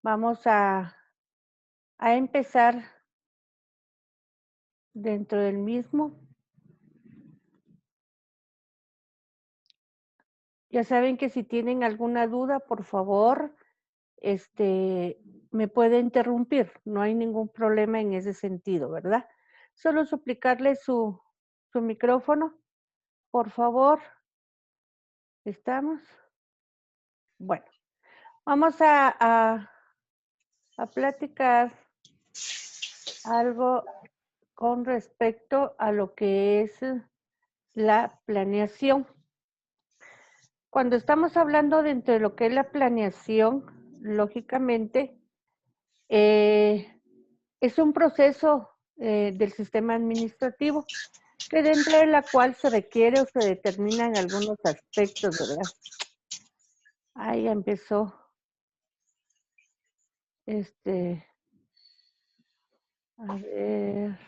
Vamos a empezar dentro del mismo. Ya saben que si tienen alguna duda, por favor, me puede interrumpir. No hay ningún problema en ese sentido, ¿verdad? Solo suplicarle su micrófono, por favor. ¿Estamos? Bueno, vamos a platicar algo con respecto a lo que es la planeación. Cuando estamos hablando dentro de lo que es la planeación, lógicamente, es un proceso del sistema administrativo que dentro de la cual se requiere o se determinan algunos aspectos, ¿verdad? Ahí ya empezó, a ver.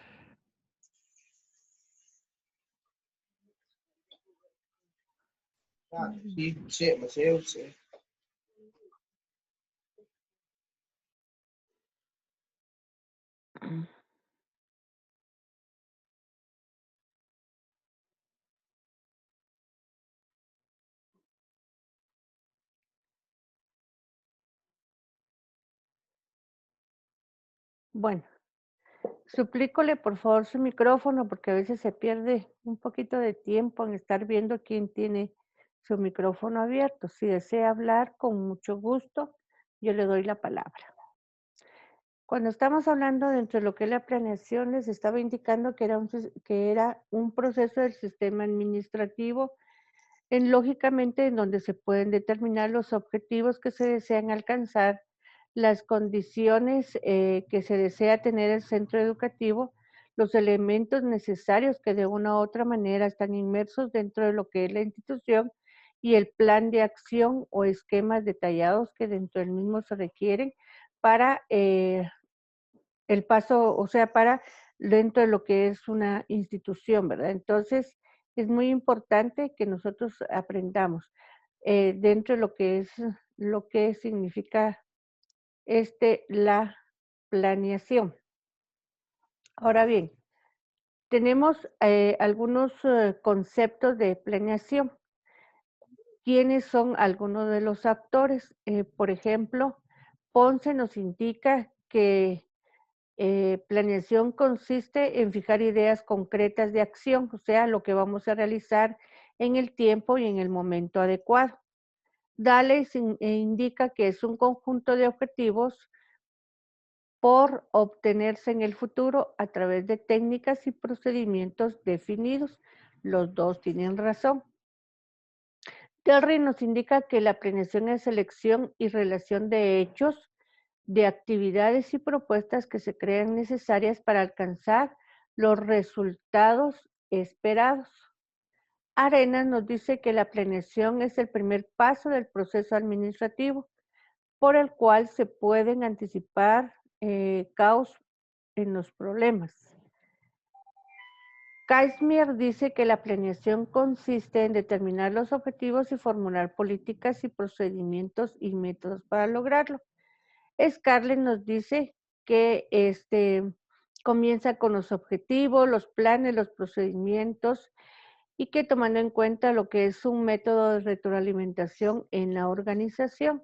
Sì. Bueno, suplícole por favor su micrófono porque a veces se pierde un poquito de tiempo en estar viendo quién tiene su micrófono abierto. Si desea hablar, con mucho gusto, yo le doy la palabra. Cuando estamos hablando dentro de lo que es la planeación, les estaba indicando que era un proceso del sistema administrativo, lógicamente en donde se pueden determinar los objetivos que se desean alcanzar, las condiciones que se desea tener el centro educativo, los elementos necesarios que de una u otra manera están inmersos dentro de lo que es la institución y el plan de acción o esquemas detallados que dentro del mismo se requieren para el paso, o sea, para dentro de lo que es una institución, ¿verdad? Entonces, es muy importante que nosotros aprendamos dentro de lo que significa la planeación. Ahora bien, tenemos algunos conceptos de planeación. ¿Quiénes son algunos de los actores? Por ejemplo, Ponce nos indica que planeación consiste en fijar ideas concretas de acción, o sea, lo que vamos a realizar en el tiempo y en el momento adecuado. Dales indica que es un conjunto de objetivos por obtenerse en el futuro a través de técnicas y procedimientos definidos. Los dos tienen razón. Terry nos indica que la planeación es selección y relación de hechos, de actividades y propuestas que se crean necesarias para alcanzar los resultados esperados. Arenas nos dice que la planeación es el primer paso del proceso administrativo por el cual se pueden anticipar caos en los problemas. Casimir dice que la planeación consiste en determinar los objetivos y formular políticas y procedimientos y métodos para lograrlo. Scarlett nos dice que comienza con los objetivos, los planes, los procedimientos y que tomando en cuenta lo que es un método de retroalimentación en la organización.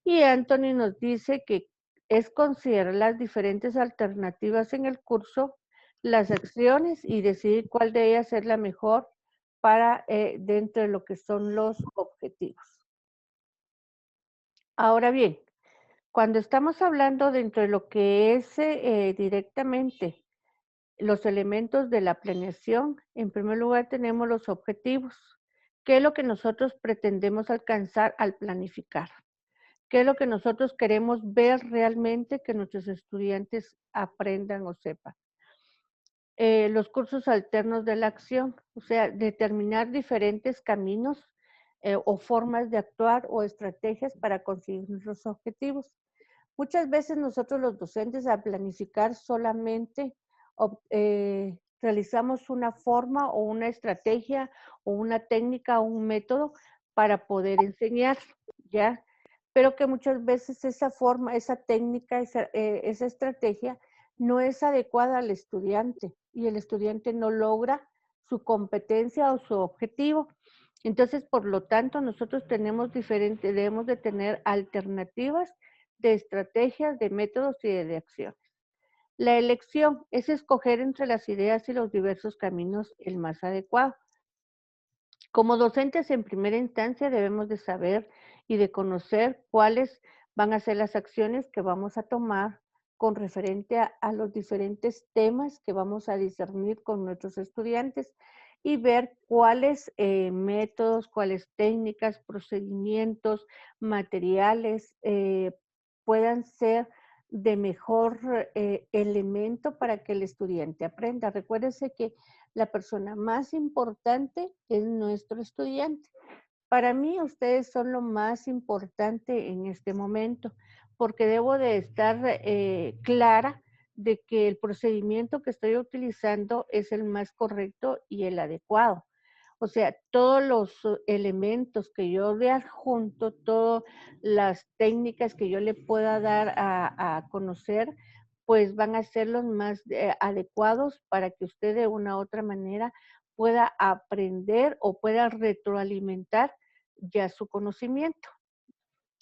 Y Anthony nos dice que es considerar las diferentes alternativas en el curso, las acciones y decidir cuál de ellas es la mejor para dentro de lo que son los objetivos. Ahora bien, cuando estamos hablando dentro de lo que es directamente los elementos de la planeación, en primer lugar tenemos los objetivos. ¿Qué es lo que nosotros pretendemos alcanzar al planificar? ¿Qué es lo que nosotros queremos ver realmente que nuestros estudiantes aprendan o sepan? Los cursos alternos de la acción, o sea, determinar diferentes caminos o formas de actuar o estrategias para conseguir nuestros objetivos. Muchas veces nosotros los docentes al planificar solamente realizamos una forma o una estrategia o una técnica o un método para poder enseñar, ¿ya? pero que muchas veces esa forma, esa técnica, esa estrategia no es adecuada al estudiante y el estudiante no logra su competencia o su objetivo. Entonces, por lo tanto, nosotros debemos de tener alternativas de estrategias, de métodos y de acciones. La elección es escoger entre las ideas y los diversos caminos el más adecuado. Como docentes en primera instancia debemos de saber y de conocer cuáles van a ser las acciones que vamos a tomar con referente a los diferentes temas que vamos a discernir con nuestros estudiantes y ver cuáles métodos, cuáles técnicas, procedimientos, materiales puedan ser de mejor elemento para que el estudiante aprenda. Recuérdense que la persona más importante es nuestro estudiante. Para mí, ustedes son lo más importante en este momento, porque debo de estar clara de que el procedimiento que estoy utilizando es el más correcto y el adecuado. O sea, todos los elementos que yo le adjunto, todas las técnicas que yo le pueda dar a conocer, pues van a ser los más adecuados para que usted de una u otra manera pueda aprender o pueda retroalimentar ya su conocimiento.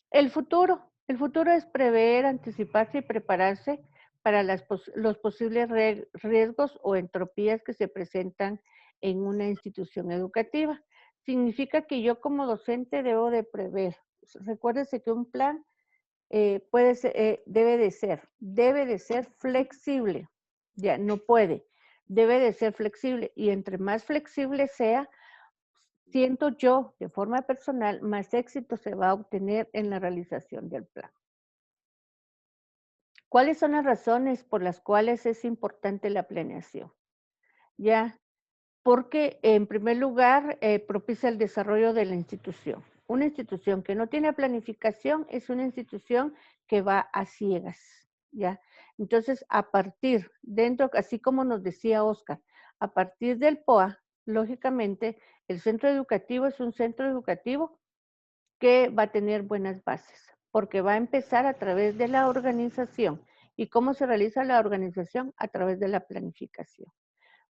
El futuro es prever, anticiparse y prepararse para los posibles riesgos o entropías que se presentan en una institución educativa. Significa que yo como docente debo de prever. Recuérdese que un plan debe de ser flexible. Ya, no puede, debe de ser flexible. Y entre más flexible sea, siento yo, de forma personal, más éxito se va a obtener en la realización del plan. ¿Cuáles son las razones por las cuales es importante la planeación? Ya, porque en primer lugar propicia el desarrollo de la institución. Una institución que no tiene planificación es una institución que va a ciegas, ¿ya? Entonces, así como nos decía Oscar, a partir del POA, lógicamente, el centro educativo es un centro educativo que va a tener buenas bases, porque va a empezar a través de la organización. ¿Y cómo se realiza la organización? A través de la planificación.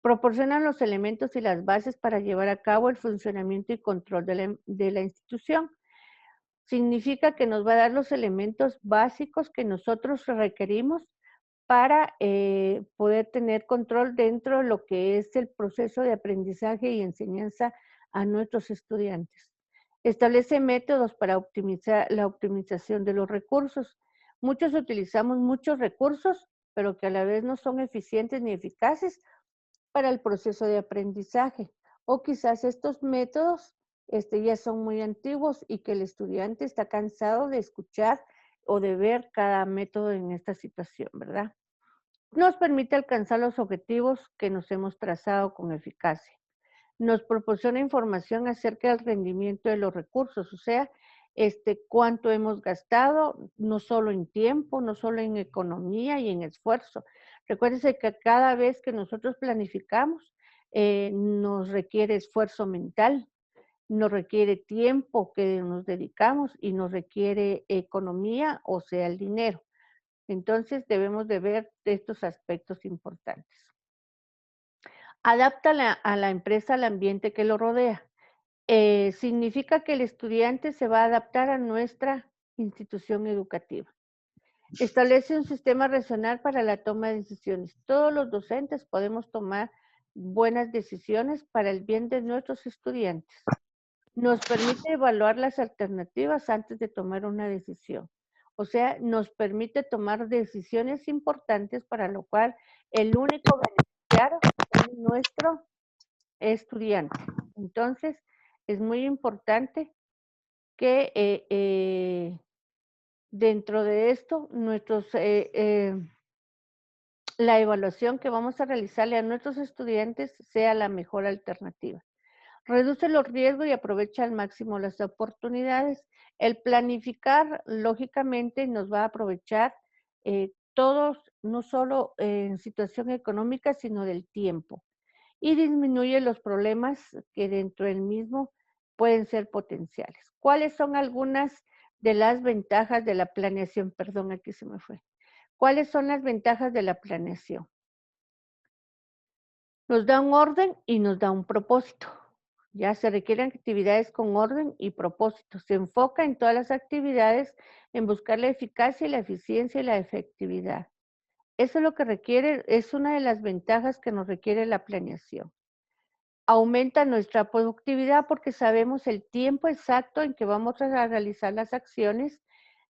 Proporcionan los elementos y las bases para llevar a cabo el funcionamiento y control de la institución. Significa que nos va a dar los elementos básicos que nosotros requerimos para poder tener control dentro de lo que es el proceso de aprendizaje y enseñanza a nuestros estudiantes. Establece métodos para optimizar la optimización de los recursos. Muchos utilizamos muchos recursos, pero que a la vez no son eficientes ni eficaces para el proceso de aprendizaje. O quizás estos métodos ya son muy antiguos y que el estudiante está cansado de escuchar o de ver cada método en esta situación, ¿verdad? Nos permite alcanzar los objetivos que nos hemos trazado con eficacia. Nos proporciona información acerca del rendimiento de los recursos, o sea, cuánto hemos gastado, no solo en tiempo, no solo en economía y en esfuerzo. Recuérdense que cada vez que nosotros planificamos, nos requiere esfuerzo mental, nos requiere tiempo que nos dedicamos y nos requiere economía, o sea, el dinero. Entonces debemos de ver estos aspectos importantes. Adapta a la empresa al ambiente que lo rodea. Significa que el estudiante se va a adaptar a nuestra institución educativa. Establece un sistema racional para la toma de decisiones. Todos los docentes podemos tomar buenas decisiones para el bien de nuestros estudiantes. Nos permite evaluar las alternativas antes de tomar una decisión. O sea, nos permite tomar decisiones importantes para lo cual el único beneficiario es nuestro estudiante. Entonces, es muy importante que dentro de esto, la evaluación que vamos a realizarle a nuestros estudiantes sea la mejor alternativa. Reduce los riesgos y aprovecha al máximo las oportunidades. El planificar, lógicamente, nos va a aprovechar todos, no solo en situación económica, sino del tiempo. Y disminuye los problemas que dentro del mismo pueden ser potenciales. ¿Cuáles son algunas de las ventajas de la planeación. Perdón, aquí se me fue. ¿Cuáles son las ventajas de la planeación? Nos da un orden y nos da un propósito. Ya se requieren actividades con orden y propósito. Se enfoca en todas las actividades en buscar la eficacia y la eficiencia y la efectividad. Eso es lo que requiere, es una de las ventajas que nos requiere la planeación. Aumenta nuestra productividad porque sabemos el tiempo exacto en que vamos a realizar las acciones.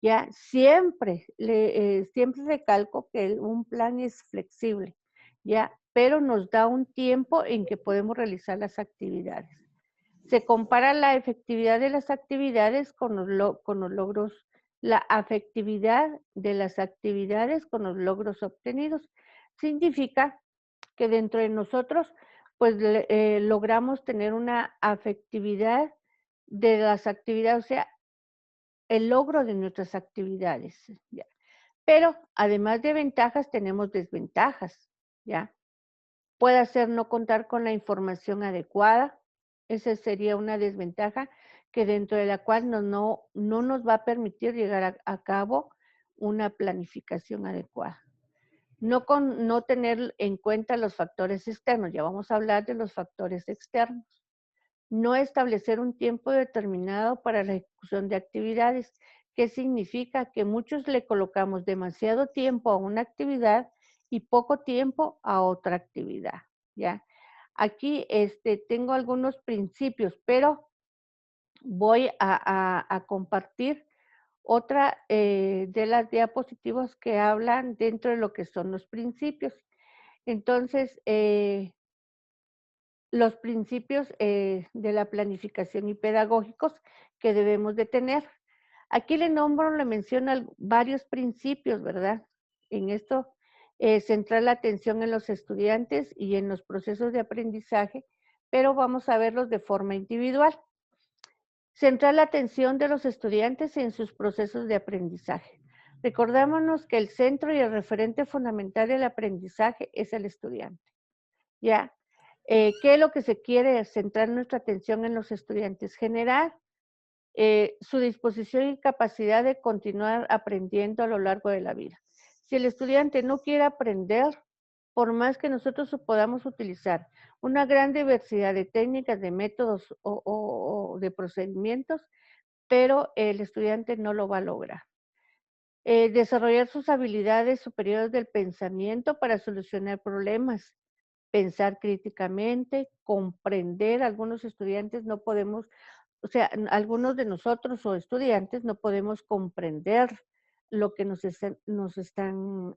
Ya siempre recalco que un plan es flexible, ya, pero nos da un tiempo en que podemos realizar las actividades. Se compara la efectividad de las actividades con los logros, la afectividad de las actividades con los logros obtenidos. Significa que dentro de nosotros, pues logramos tener una afectividad de las actividades, o sea, el logro de nuestras actividades, ¿ya? Pero además de ventajas, tenemos desventajas, ¿ya? Puede ser no contar con la información adecuada, esa sería una desventaja que dentro de la cual no nos va a permitir llegar a cabo una planificación adecuada. No tener en cuenta los factores externos, ya vamos a hablar de los factores externos. No establecer un tiempo determinado para la ejecución de actividades, que significa que muchos le colocamos demasiado tiempo a una actividad y poco tiempo a otra actividad, ¿ya? Aquí tengo algunos principios, pero voy a compartir otra de las diapositivas que hablan dentro de lo que son los principios. Entonces, los principios de la planificación y pedagógicos que debemos de tener. Aquí le menciono varios principios, ¿verdad? En esto, centrar la atención en los estudiantes y en los procesos de aprendizaje, pero vamos a verlos de forma individual. Centrar la atención de los estudiantes en sus procesos de aprendizaje. Recordémonos que el centro y el referente fundamental del aprendizaje es el estudiante, ¿ya? ¿Qué es lo que se quiere? Centrar nuestra atención en los estudiantes, generar su disposición y capacidad de continuar aprendiendo a lo largo de la vida. Si el estudiante no quiere aprender, por más que nosotros podamos utilizar una gran diversidad de técnicas, de métodos o de procedimientos, pero el estudiante no lo va a lograr. Desarrollar sus habilidades superiores del pensamiento para solucionar problemas, pensar críticamente, comprender. Algunos estudiantes no podemos, o sea, algunos de nosotros o estudiantes no podemos comprender lo que nos están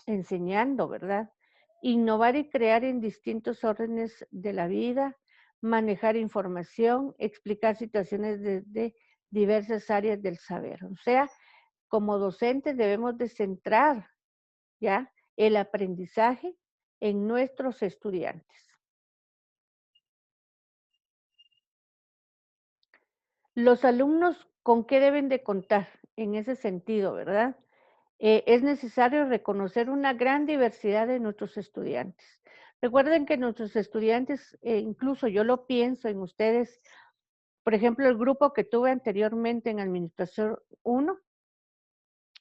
enseñando, ¿verdad? Innovar y crear en distintos órdenes de la vida, manejar información, explicar situaciones desde diversas áreas del saber. O sea, como docentes debemos de centrar, ¿ya?, el aprendizaje en nuestros estudiantes. Los alumnos, ¿con qué deben de contar en ese sentido, verdad? Es necesario reconocer una gran diversidad de nuestros estudiantes. Recuerden que nuestros estudiantes, incluso yo lo pienso en ustedes, por ejemplo, el grupo que tuve anteriormente en Administración 1,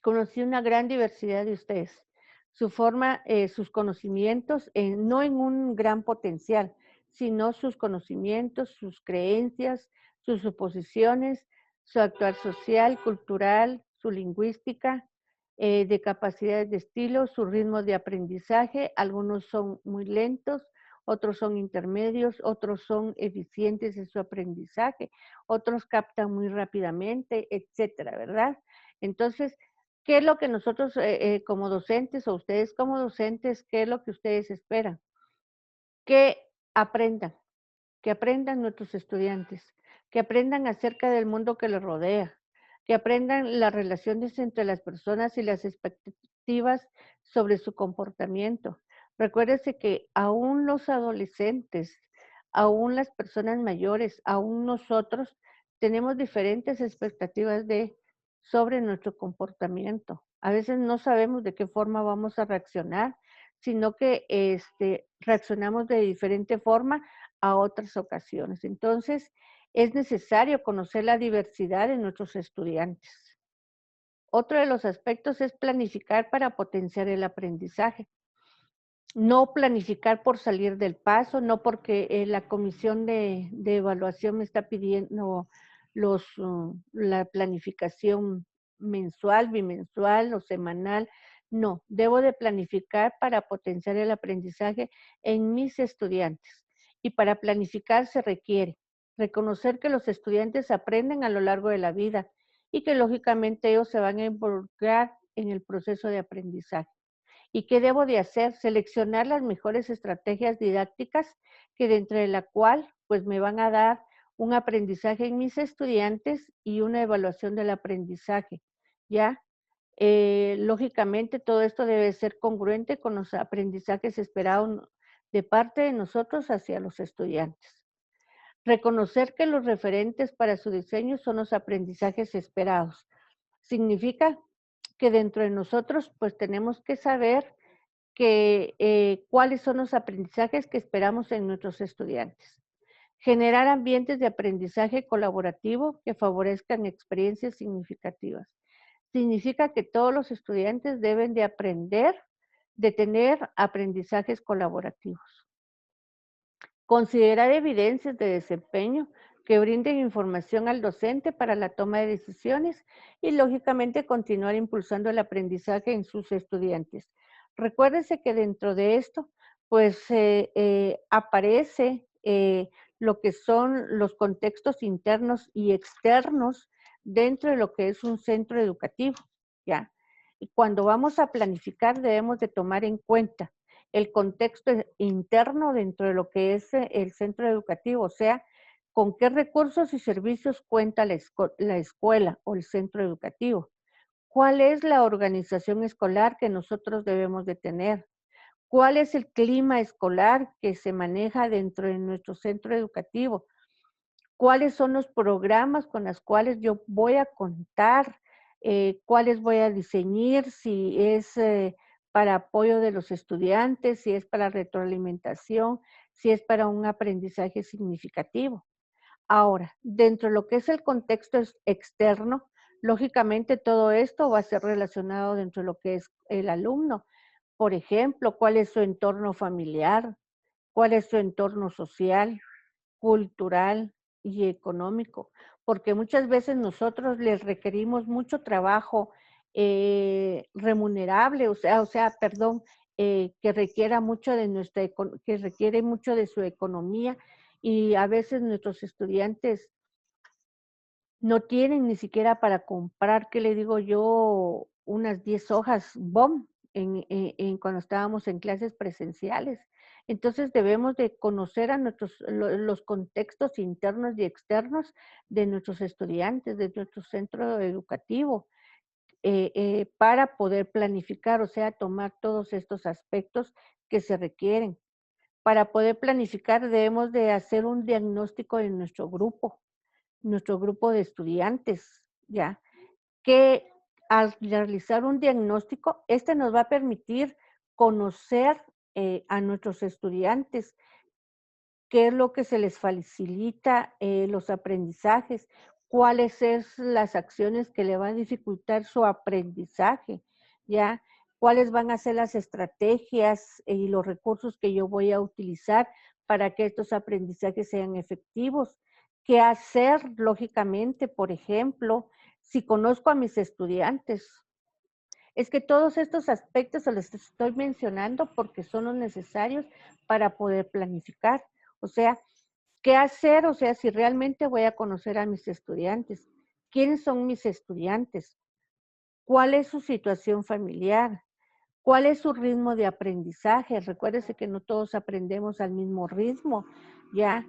conocí una gran diversidad de ustedes. Su forma, sus conocimientos, no en un gran potencial, sino sus conocimientos, sus creencias, sus suposiciones, su actuar social, cultural, su lingüística, de capacidades de estilo, su ritmo de aprendizaje. Algunos son muy lentos, otros son intermedios, otros son eficientes en su aprendizaje, otros captan muy rápidamente, etcétera, ¿verdad? Entonces, ¿qué es lo que nosotros como docentes o ustedes como docentes, qué es lo que ustedes esperan? Que aprendan, que aprendan nuestros estudiantes, que aprendan acerca del mundo que les rodea, que aprendan las relaciones entre las personas y las expectativas sobre su comportamiento. Recuérdese que aún los adolescentes, aún las personas mayores, aún nosotros tenemos diferentes expectativas sobre nuestro comportamiento. A veces no sabemos de qué forma vamos a reaccionar, sino que reaccionamos de diferente forma a otras ocasiones. Entonces, Es necesario conocer la diversidad de nuestros estudiantes. Otro de los aspectos es planificar para potenciar el aprendizaje. No planificar por salir del paso, no porque la comisión de evaluación me está pidiendo la planificación mensual, bimensual o semanal. No, debo de planificar para potenciar el aprendizaje en mis estudiantes. Y para planificar se requiere reconocer que los estudiantes aprenden a lo largo de la vida y que lógicamente ellos se van a involucrar en el proceso de aprendizaje. ¿Y qué debo de hacer? Seleccionar las mejores estrategias didácticas que dentro de la cual pues me van a dar un aprendizaje en mis estudiantes y una evaluación del aprendizaje, ¿ya? Lógicamente todo esto debe ser congruente con los aprendizajes esperados de parte de nosotros hacia los estudiantes. Reconocer que los referentes para su diseño son los aprendizajes esperados. Significa que dentro de nosotros pues tenemos que saber cuáles son los aprendizajes que esperamos en nuestros estudiantes. Generar ambientes de aprendizaje colaborativo que favorezcan experiencias significativas. Significa que todos los estudiantes deben de aprender, de tener aprendizajes colaborativos. Considerar evidencias de desempeño que brinden información al docente para la toma de decisiones y, lógicamente, continuar impulsando el aprendizaje en sus estudiantes. Recuérdese que dentro de esto, pues, aparece lo que son los contextos internos y externos dentro de lo que es un centro educativo, ¿ya? Y cuando vamos a planificar debemos de tomar en cuenta el contexto interno dentro de lo que es el centro educativo, o sea, con qué recursos y servicios cuenta la escuela o el centro educativo. ¿Cuál es la organización escolar que nosotros debemos de tener? ¿Cuál es el clima escolar que se maneja dentro de nuestro centro educativo? ¿Cuáles son los programas con los cuales yo voy a contar? ¿Cuáles voy a diseñar? Si es para apoyo de los estudiantes, si es para retroalimentación, si es para un aprendizaje significativo. Ahora, dentro de lo que es el contexto externo, lógicamente todo esto va a ser relacionado dentro de lo que es el alumno. Por ejemplo, ¿cuál es su entorno familiar? ¿Cuál es su entorno social, cultural y económico? Porque muchas veces nosotros les requerimos mucho trabajo remunerable, perdón, que requiera mucho de que requiere mucho de su economía, y a veces nuestros estudiantes no tienen ni siquiera para comprar, ¿qué le digo yo? Unas 10 hojas BOM cuando estábamos en clases presenciales. Entonces debemos de conocer a los contextos internos y externos de nuestros estudiantes, de nuestro centro educativo, para poder planificar, o sea, tomar todos estos aspectos que se requieren. Para poder planificar debemos de hacer un diagnóstico de nuestro grupo de estudiantes, ¿ya? Que al realizar un diagnóstico, este nos va a permitir conocer a nuestros estudiantes, qué es lo que se les facilita los aprendizajes, cuáles es las acciones que le van a dificultar su aprendizaje, ¿ya? Cuáles van a ser las estrategias y los recursos que yo voy a utilizar para que estos aprendizajes sean efectivos. ¿Qué hacer, lógicamente, por ejemplo, si conozco a mis estudiantes? Es que todos estos aspectos se los estoy mencionando porque son los necesarios para poder planificar. O sea, ¿qué hacer? O sea, si realmente voy a conocer a mis estudiantes, ¿quiénes son mis estudiantes? ¿Cuál es su situación familiar? ¿Cuál es su ritmo de aprendizaje? Recuérdese que no todos aprendemos al mismo ritmo, ¿ya?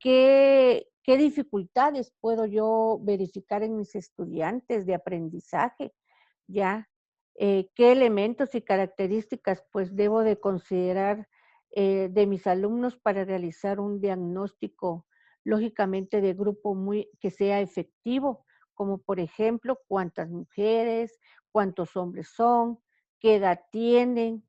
¿Qué dificultades puedo yo verificar en mis estudiantes de aprendizaje? ¿Ya? ¿Qué elementos y características pues debo de considerar de mis alumnos para realizar un diagnóstico, lógicamente de grupo que sea efectivo? Como por ejemplo, cuántas mujeres, cuántos hombres son, qué edad tienen,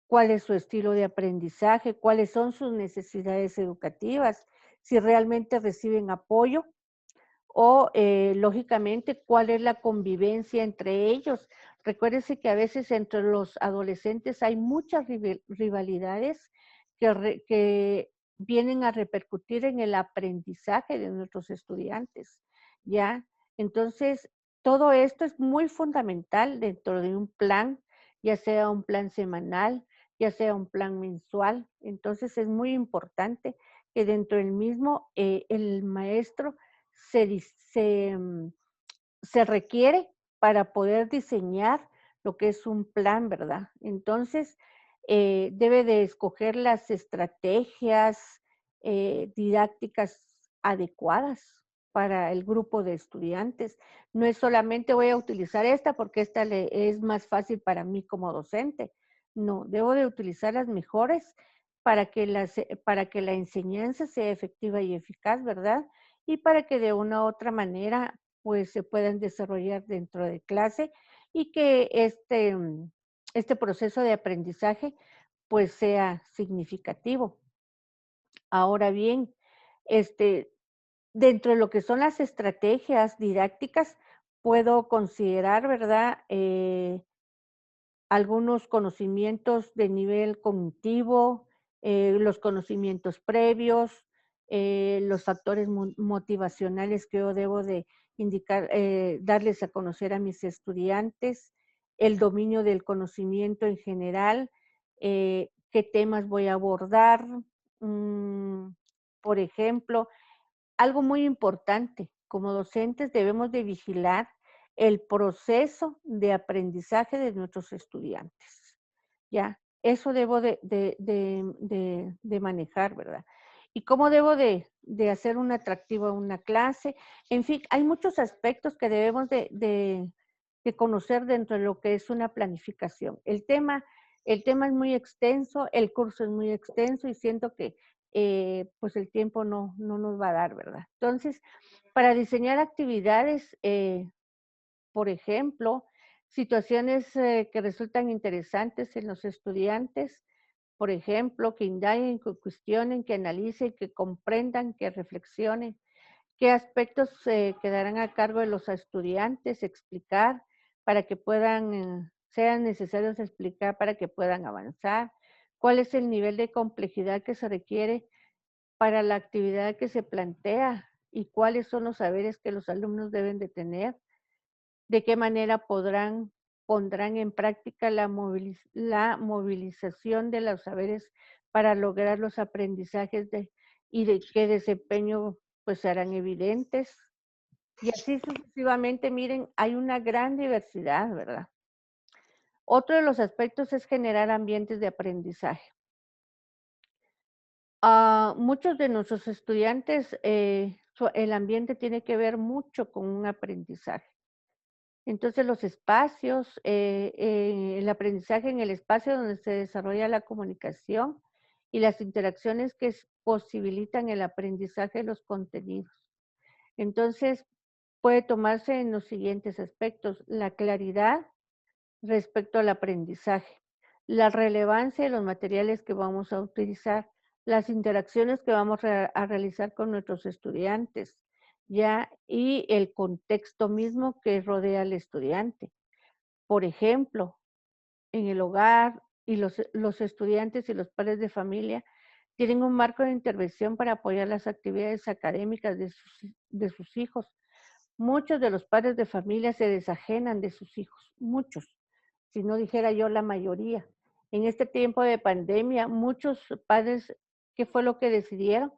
cuál es su estilo de aprendizaje, cuáles son sus necesidades educativas. si realmente reciben apoyo o lógicamente cuál es la convivencia entre ellos. Recuérdese que a veces entre los adolescentes hay muchas rivalidades que vienen a repercutir en el aprendizaje de nuestros estudiantes, ¿ya? Entonces, todo esto es muy fundamental dentro de un plan, ya sea un plan semanal, ya sea un plan mensual. Entonces, es muy importante que dentro del mismo el maestro se, dis- se, mm, se requiere para poder diseñar lo que es un plan, ¿verdad? Entonces, debe de escoger las estrategias didácticas adecuadas para el grupo de estudiantes. No es solamente voy a utilizar esta porque esta es más fácil para mí como docente. No, debo de utilizar las mejores para que la enseñanza sea efectiva y eficaz, ¿verdad? Y para que de una u otra manera pues se puedan desarrollar dentro de clase y que este proceso de aprendizaje pues sea significativo. Ahora bien, este, dentro de lo que son las estrategias didácticas, puedo considerar, ¿verdad? Algunos conocimientos de nivel cognitivo, los conocimientos previos, los factores motivacionales que yo debo de indicar, darles a conocer a mis estudiantes, el dominio del conocimiento en general, qué temas voy a abordar. mm, por ejemplo, algo muy importante, como docentes debemos de vigilar el proceso de aprendizaje de nuestros estudiantes, ¿ya? Eso debo de manejar, ¿verdad? Y cómo debo de hacer un atractivo a una clase. En fin, hay muchos aspectos que debemos de conocer dentro de lo que es una planificación. El tema es muy extenso, el curso es muy extenso y siento que pues el tiempo no nos va a dar, ¿verdad? Entonces, para diseñar actividades, por ejemplo, situaciones que resultan interesantes en los estudiantes, por ejemplo, que indaguen, que cuestionen, que analicen, que comprendan, que reflexionen, qué aspectos quedarán a cargo de los estudiantes, explicar para que puedan, sean necesarios explicar para que puedan avanzar, cuál es el nivel de complejidad que se requiere para la actividad que se plantea y cuáles son los saberes que los alumnos deben de tener, de qué manera pondrán en práctica la movilización de los saberes para lograr los aprendizajes y de qué desempeño pues serán evidentes. Y así sucesivamente, miren, hay una gran diversidad, ¿verdad? Otro de los aspectos es generar ambientes de aprendizaje. Muchos de nuestros estudiantes, el ambiente tiene que ver mucho con un aprendizaje. Entonces, los espacios, el aprendizaje en el espacio donde se desarrolla la comunicación y las interacciones que posibilitan el aprendizaje de los contenidos. Entonces, puede tomarse en los siguientes aspectos: la claridad respecto al aprendizaje, la relevancia de los materiales que vamos a utilizar, las interacciones que vamos a realizar con nuestros estudiantes, ya, y el contexto mismo que rodea al estudiante. Por ejemplo, en el hogar y los estudiantes y los padres de familia tienen un marco de intervención para apoyar las actividades académicas de sus hijos. Muchos de los padres de familia se desajenan de sus hijos, muchos, si no dijera yo la mayoría. En este tiempo de pandemia, muchos padres, ¿qué fue lo que decidieron?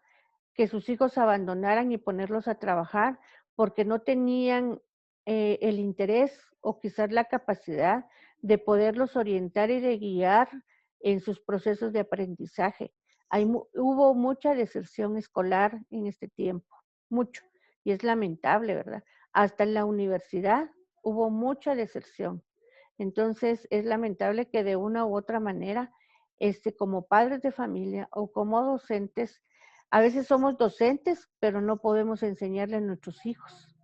Que sus hijos abandonaran y ponerlos a trabajar porque no tenían el interés o quizás la capacidad de poderlos orientar y de guiar en sus procesos de aprendizaje. Hubo mucha deserción escolar en este tiempo, mucho, y es lamentable, ¿verdad? Hasta en la universidad hubo mucha deserción. Entonces, es lamentable que de una u otra manera, como padres de familia o como docentes, a veces somos docentes, pero no podemos enseñarle a nuestros hijos.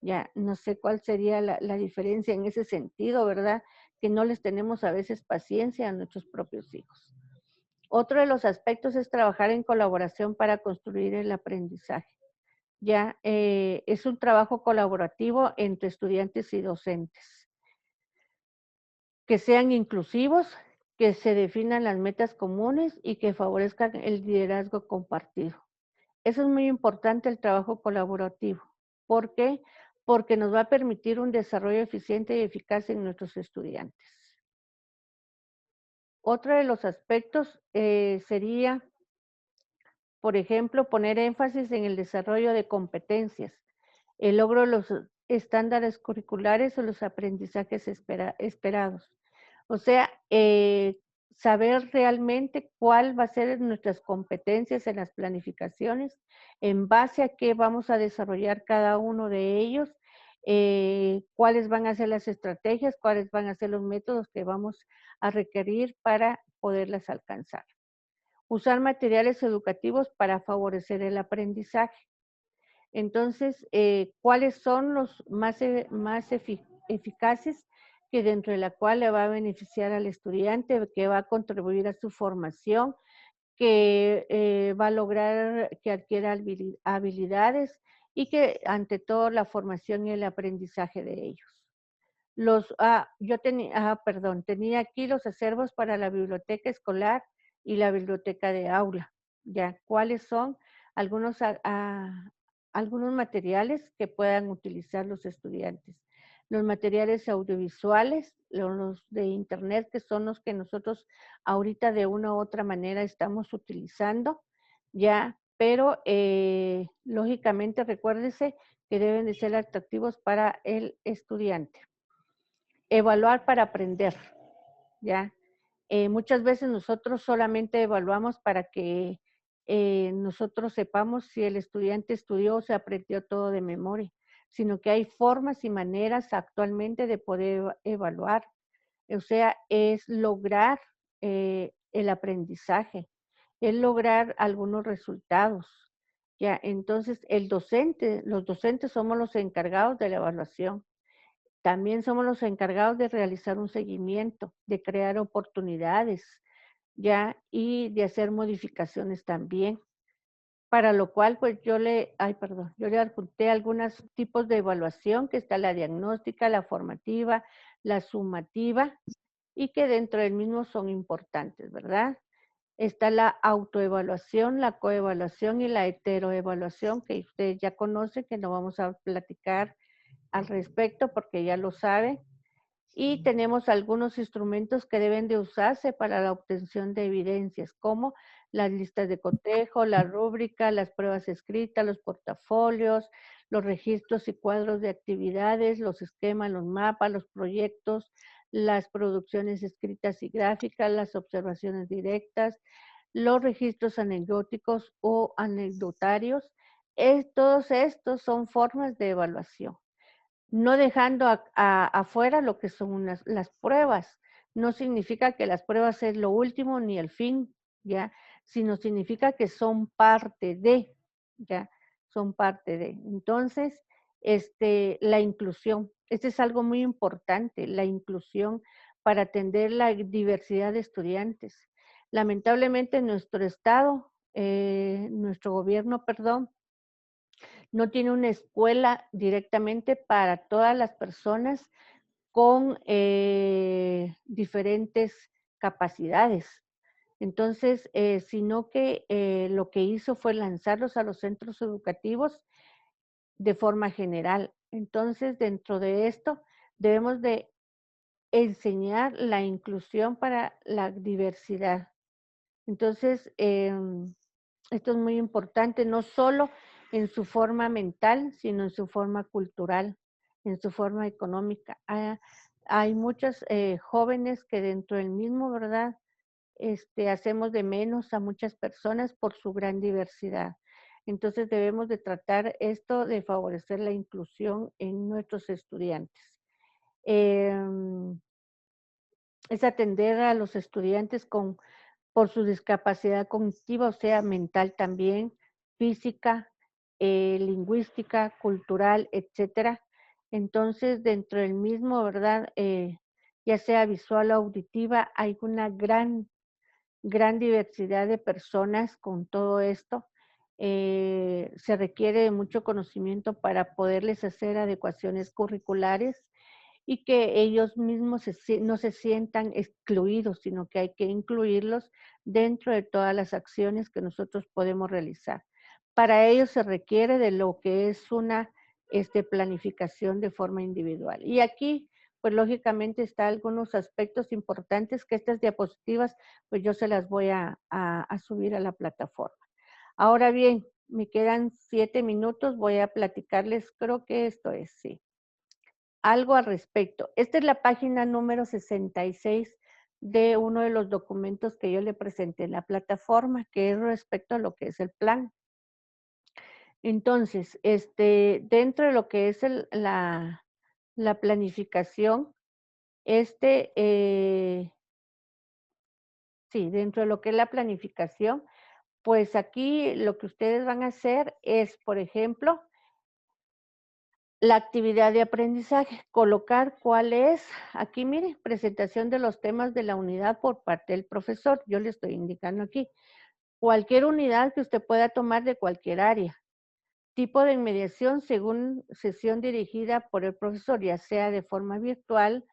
Ya, no sé cuál sería la diferencia en ese sentido, ¿verdad? Que no les tenemos a veces paciencia a nuestros propios hijos. Otro de los aspectos es trabajar en colaboración para construir el aprendizaje. Ya es un trabajo colaborativo entre estudiantes y docentes, que sean inclusivos, que se definan las metas comunes y que favorezcan el liderazgo compartido. Eso es muy importante, el trabajo colaborativo. ¿Por qué? Porque nos va a permitir un desarrollo eficiente y eficaz en nuestros estudiantes. Otro de los aspectos sería, por ejemplo, poner énfasis en el desarrollo de competencias, el logro de los estándares curriculares o los aprendizajes esperados. O sea, saber realmente cuál va a ser nuestras competencias en las planificaciones, en base a qué vamos a desarrollar cada uno de ellos, cuáles van a ser las estrategias, cuáles van a ser los métodos que vamos a requerir para poderlas alcanzar. Usar materiales educativos para favorecer el aprendizaje. Entonces, ¿cuáles son los más eficaces que dentro de la cual le va a beneficiar al estudiante, que va a contribuir a su formación, que va a lograr que adquiera habilidades y que ante todo la formación y el aprendizaje de ellos? Tenía aquí los acervos para la biblioteca escolar y la biblioteca de aula. Ya, ¿cuáles son algunos, algunos materiales que puedan utilizar los estudiantes? Los materiales audiovisuales, los de internet, que son los que nosotros ahorita de una u otra manera estamos utilizando, ya, pero lógicamente recuérdese que deben de ser atractivos para el estudiante. Evaluar para aprender, ¿ya? Muchas veces nosotros solamente evaluamos para que nosotros sepamos si el estudiante estudió o se aprendió todo de memoria, sino que hay formas y maneras actualmente de poder evaluar. O sea, es lograr el aprendizaje, es lograr algunos resultados. Ya, entonces los docentes somos los encargados de la evaluación. También somos los encargados de realizar un seguimiento, de crear oportunidades, ya, y de hacer modificaciones también. Para lo cual, pues yo le adjunté algunos tipos de evaluación, que está la diagnóstica, la formativa, la sumativa, y que dentro del mismo son importantes, ¿verdad? Está la autoevaluación, la coevaluación y la heteroevaluación, que usted ya conoce, que no vamos a platicar al respecto porque ya lo sabe. Y tenemos algunos instrumentos que deben de usarse para la obtención de evidencias, como las listas de cotejo, la rúbrica, las pruebas escritas, los portafolios, los registros y cuadros de actividades, los esquemas, los mapas, los proyectos, las producciones escritas y gráficas, las observaciones directas, los registros anecdóticos o anecdotarios. Todos estos son formas de evaluación, no dejando afuera lo que son las pruebas. No significa que las pruebas es lo último ni el fin, ¿ya? Sino significa que son parte de, ¿ya? Son parte de. Entonces, la inclusión, este es algo muy importante, la inclusión para atender la diversidad de estudiantes. Lamentablemente, nuestro estado, nuestro gobierno, perdón, no tiene una escuela directamente para todas las personas con diferentes capacidades. Entonces, sino que lo que hizo fue lanzarlos a los centros educativos de forma general. Entonces, dentro de esto, debemos de enseñar la inclusión para la diversidad. Entonces, esto es muy importante, no solo en su forma mental, sino en su forma cultural, en su forma económica. Hay muchos jóvenes que dentro del mismo, ¿verdad? Hacemos de menos a muchas personas por su gran diversidad. Entonces debemos de tratar esto de favorecer la inclusión en nuestros estudiantes. Es atender a los estudiantes por su discapacidad cognitiva, o sea, mental también, física, lingüística, cultural, etcétera. Entonces, dentro del mismo, ¿verdad? Ya sea visual o auditiva, hay una gran gran diversidad de personas con todo esto. Se requiere de mucho conocimiento para poderles hacer adecuaciones curriculares y que ellos mismos no se sientan excluidos, sino que hay que incluirlos dentro de todas las acciones que nosotros podemos realizar. Para ello se requiere de lo que es una planificación de forma individual. Y aquí, pues lógicamente, está algunos aspectos importantes que estas diapositivas, pues yo se las voy a subir a la plataforma. Ahora bien, me quedan 7 minutos, voy a platicarles, creo que esto es, sí, algo al respecto. Esta es la página número 66 de uno de los documentos que yo le presenté en la plataforma, que es respecto a lo que es el plan. Entonces, dentro de lo que es la planificación, este, eh, sí, dentro de lo que es la planificación, pues aquí lo que ustedes van a hacer es, por ejemplo, la actividad de aprendizaje, colocar cuál es, aquí mire, presentación de los temas de la unidad por parte del profesor. Yo le estoy indicando aquí, cualquier unidad que usted pueda tomar de cualquier área. Tipo de inmediación según sesión dirigida por el profesor, ya sea de forma virtual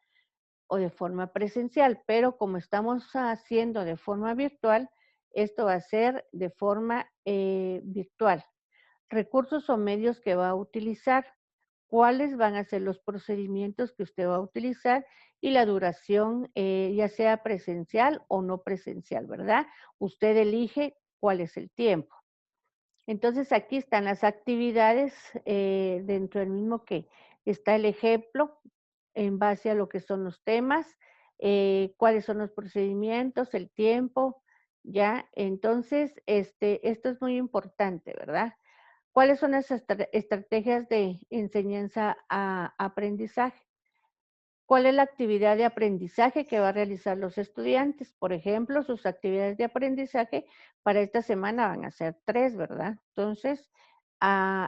o de forma presencial, pero como estamos haciendo de forma virtual, esto va a ser de forma virtual. Recursos o medios que va a utilizar, cuáles van a ser los procedimientos que usted va a utilizar y la duración, ya sea presencial o no presencial, ¿verdad? Usted elige cuál es el tiempo. Entonces aquí están las actividades dentro del mismo que está el ejemplo en base a lo que son los temas, cuáles son los procedimientos, el tiempo, ¿ya? Entonces, esto es muy importante, ¿verdad? ¿Cuáles son las estrategias de enseñanza a aprendizaje? ¿Cuál es la actividad de aprendizaje que va a realizar los estudiantes? Por ejemplo, sus actividades de aprendizaje para esta semana van a ser 3, ¿verdad? Entonces,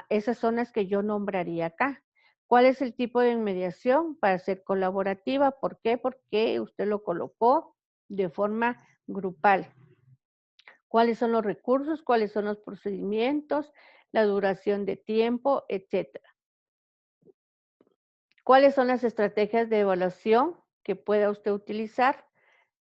esas son las que yo nombraría acá. ¿Cuál es el tipo de inmediación para ser colaborativa? ¿Por qué? Porque usted lo colocó de forma grupal. ¿Cuáles son los recursos? ¿Cuáles son los procedimientos? La duración de tiempo, etcétera. ¿Cuáles son las estrategias de evaluación que pueda usted utilizar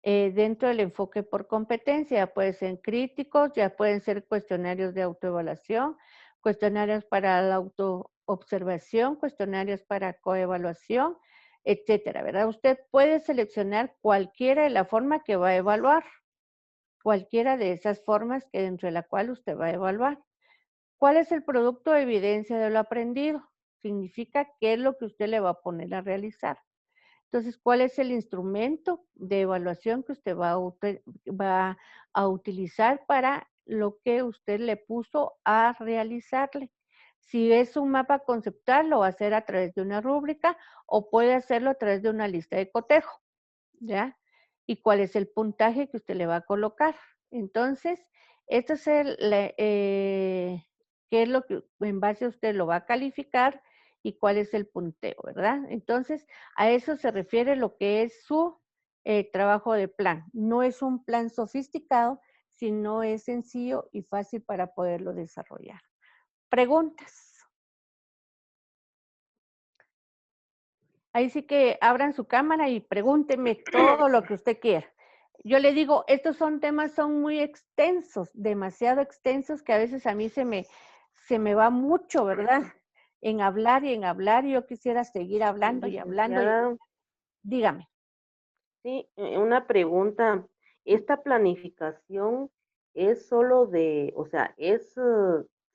dentro del enfoque por competencia? Pueden ser críticos, ya pueden ser cuestionarios de autoevaluación, cuestionarios para la autoobservación, cuestionarios para coevaluación, etcétera, ¿verdad? Usted puede seleccionar cualquiera de la forma que va a evaluar, cualquiera de esas formas que dentro de la cual usted va a evaluar. ¿Cuál es el producto de evidencia de lo aprendido? Significa qué es lo que usted le va a poner a realizar. Entonces, ¿cuál es el instrumento de evaluación que usted va a utilizar para lo que usted le puso a realizarle? Si es un mapa conceptual, lo va a hacer a través de una rúbrica o puede hacerlo a través de una lista de cotejo, ¿ya? Y cuál es el puntaje que usted le va a colocar. Entonces, esto es qué es lo que en base a usted lo va a calificar y cuál es el punteo, ¿verdad? Entonces, a eso se refiere lo que es su trabajo de plan. No es un plan sofisticado, sino es sencillo y fácil para poderlo desarrollar. Preguntas. Ahí sí que abran su cámara y pregúntenme todo lo que usted quiera. Yo le digo, estos son temas, son muy extensos, demasiado extensos, que a veces a mí se me va mucho, ¿verdad? En hablar, y yo quisiera seguir hablando y hablando. Licenciada, Dígame. sí, una pregunta. ¿Esta planificación es solo de, o sea, es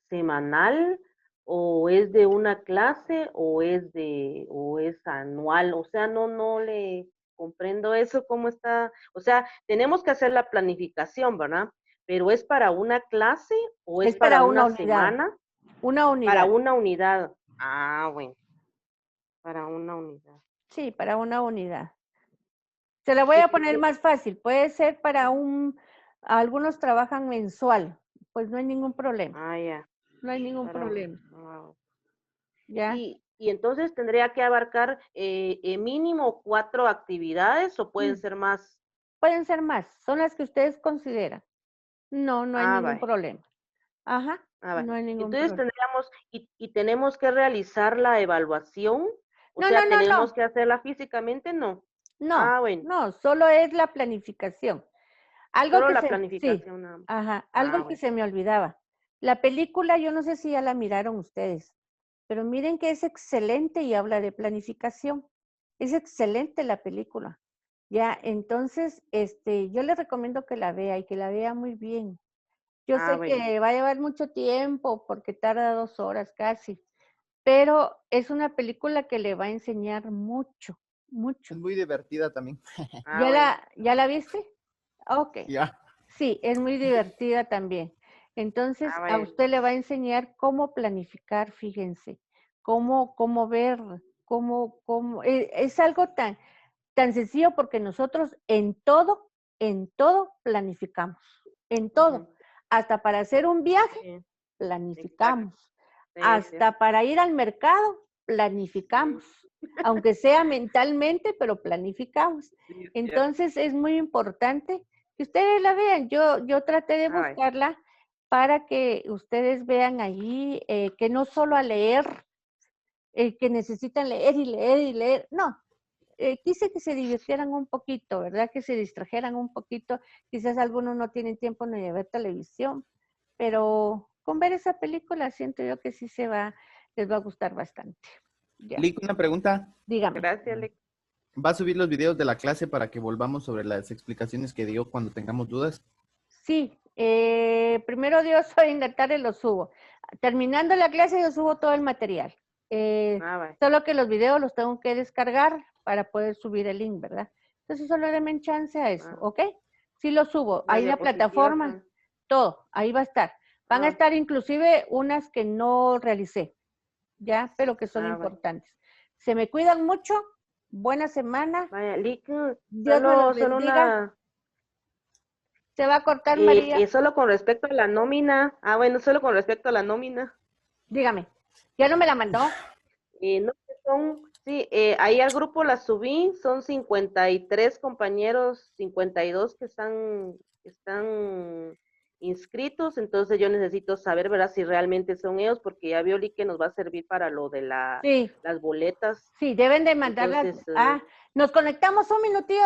semanal o es de una clase o es anual? O sea, no le comprendo eso, cómo está. O sea, tenemos que hacer la planificación, ¿verdad? Pero ¿es para una clase o es Es para para una una unidad, semana? una Para unidad. una unidad. Ah, bueno, para una unidad. Sí, para una unidad. Se la voy Sí, a poner porque, más fácil. Puede ser para algunos trabajan mensual, pues no hay ningún problema. ya. No hay ningún Para un, problema. ¿Ya? y entonces tendría que abarcar mínimo 4 actividades o pueden ser más. Pueden ser más, son las que ustedes consideran. No hay ningún Vaya. problema. Ajá, Vaya. no hay ningún Entonces problema. tendríamos, y tenemos que realizar la evaluación, o No, no, sea, no, tenemos no, que hacerla físicamente, ¿no? no, Bueno, no, solo es la planificación. Algo solo que la sí, planificación nada más. ajá, algo que Bueno. se me olvidaba. La película, yo no sé si ya la miraron ustedes, pero miren que es excelente y habla de planificación. Es excelente la película. Ya, entonces, yo les recomiendo que la vea y que la vea muy bien. Yo sé Bueno. que va a llevar mucho tiempo porque tarda 2 horas casi, pero es una película que le va a enseñar mucho, mucho. Es muy divertida también. Bueno. ¿Ya la viste? Okey. Ya. Sí, es muy divertida también. Entonces, a Bueno. usted le va a enseñar cómo planificar, fíjense, cómo ver, es algo tan sencillo porque nosotros en todo planificamos, en todo. Ujú. Hasta para hacer un viaje, Sí, exacto. planificamos. Sí, es cierto. Hasta para ir al mercado, planificamos. Aunque sea mentalmente, pero planificamos. Sí, es cierto. Entonces, es muy importante que ustedes la vean. Yo traté de Bueno. buscarla para que ustedes vean allí, que no solo a leer, que necesitan leer y leer y leer. No, quise que se divirtieran un poquito, ¿verdad? Que se distrajeran un poquito. Quizás algunos no tienen tiempo ni de ver televisión, pero con ver esa película siento yo que sí les va a gustar bastante. Ya, Lick, una pregunta. dígame. Gracias, Alex. ¿Va a subir los videos de la clase para que volvamos sobre las explicaciones que dio cuando tengamos dudas? Sí, primero Dios, hoy en la tarde lo subo. Terminando la clase, yo subo todo el material. Bueno. Solo que los videos los tengo que descargar para poder subir el link, ¿verdad? Entonces solo denme chance a eso, ¿ok? Sí lo subo. Las Ahí en la diapositivas plataforma, todo, ahí va a estar. Van a estar inclusive unas que no realicé, ¿ya? Pero que son Bueno. importantes. Se me cuidan mucho. Buena semana. Vaya, Lick, Dios me los solo bendiga. una, Se va a cortar, María. solo con respecto a la nómina. Bueno, solo con respecto a la nómina. Dígame. ¿Ya no me la mandó? No sí, ahí al grupo la subí, son 53 compañeros, 52 que están inscritos, entonces yo necesito saber, ¿verdad? Si realmente son ellos, porque ya vio Lick, que nos va a servir para lo de Sí, las boletas. sí, deben de mandarlas. Entonces, Nos conectamos un minutillo.